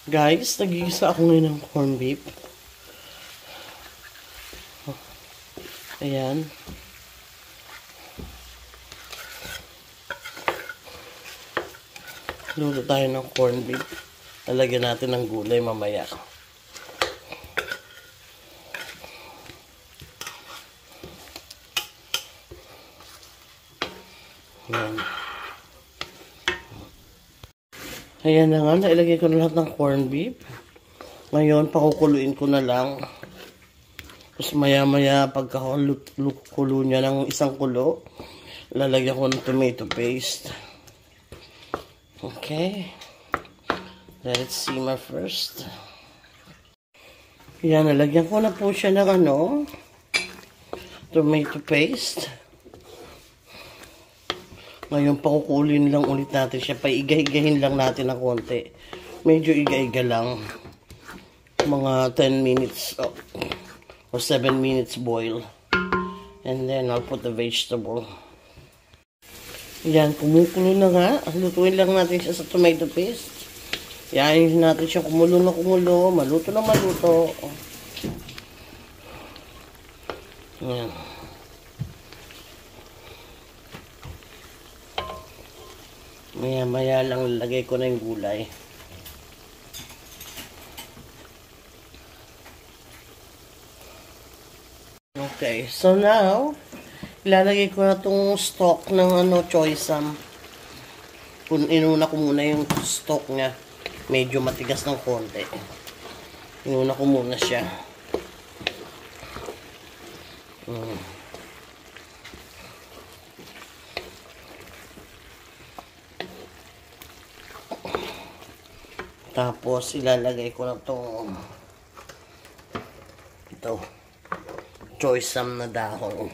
Guys, nagigisa ako ngayon ng corned beef. Ayan. Luto tayo ng corned beef. Lalagyan natin ng gulay mamaya. Ayan. Ayan na nga, nailagay ko na lahat ng corned beef. Ngayon, pakukuluin ko na lang. Tapos maya-maya, pagkakulo niya ng isang kulo, lalagyan ko ng tomato paste. Okay. Let it simmer first. Ayan, nalagyan ko na po siya ng tomato paste. Ngayon, pakukulin lang ulit natin siya. Paiga-igahin lang natin ng konti. Medyo iga-iga lang. Mga 10 minutes or 7 minutes boil. And then, I'll put the vegetable. Yan, kumukulo na nga. Lutuin lang natin siya sa tomato paste. Yan, natin siya kumulo na kumulo. Maluto na maluto. Yan. Maya-maya lang lalagay ko na yung gulay. Okay, so now, ilalagay ko na itong stock ng choy sam. Inuna ko muna yung stock niya. Medyo matigas ng konti. Inuna ko muna siya. Tapos, ilalagay ko na itong choy sam na dahon.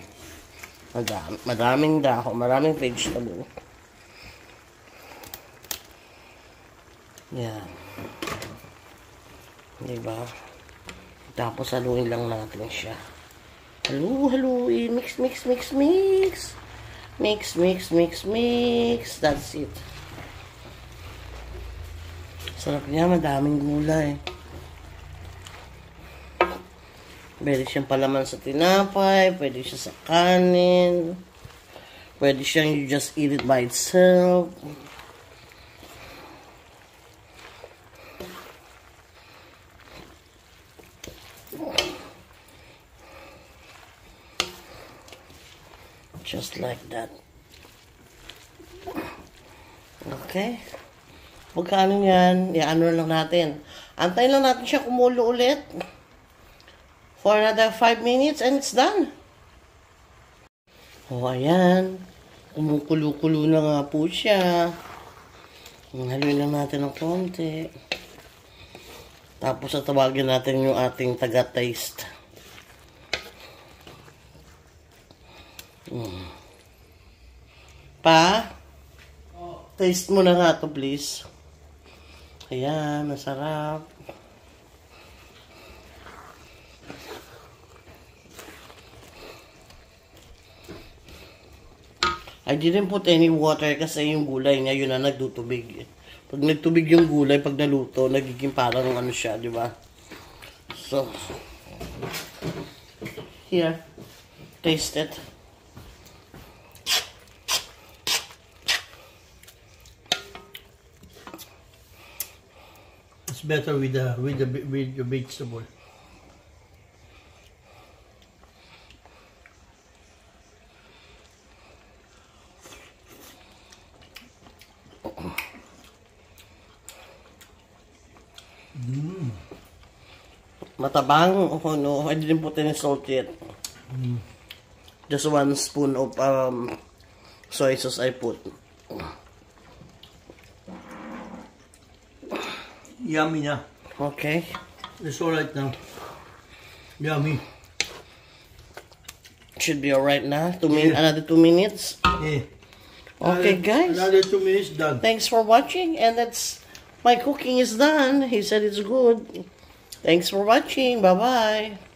Maraming dahon, maraming vegetable. Yan. Diba? Tapos, haluin lang natin siya. Haluin. Mix, mix, mix, mix. Mix, mix, mix, mix. That's it. Sarap niya, madaming gulay. Pwede siyang palaman sa tinapay, pwede siya sa kanin, pwede siyang you just eat it by itself. Just like that. Okay. Pagkaano yan, i-ano lang natin. Antayin lang natin siya kumulo ulit. For another 5 minutes and it's done. O, ayan. Kumukulo-kulo na nga po siya. Haluin lang natin ng konti. Tapos tatawagin natin yung ating taga-taste. Pa? Taste mo na nga to, please. Ayan, masarap. I didn't put any water kasi yung gulay niya yun na nagtutubig. Pag nagtubig yung gulay, pag naluto, nagiging parang siya, di ba? So, here, taste it. It's better with your vegetable. Matabang. Oh no, I didn't put any salt yet. Just 1 spoon of soy sauce I put. Yummy na. Okay. It's alright now. Yummy. Should be alright now. Another 2 minutes. Yeah. Okay, guys. Another 2 minutes done. Thanks for watching, and my cooking is done. He said it's good. Thanks for watching. Bye-bye.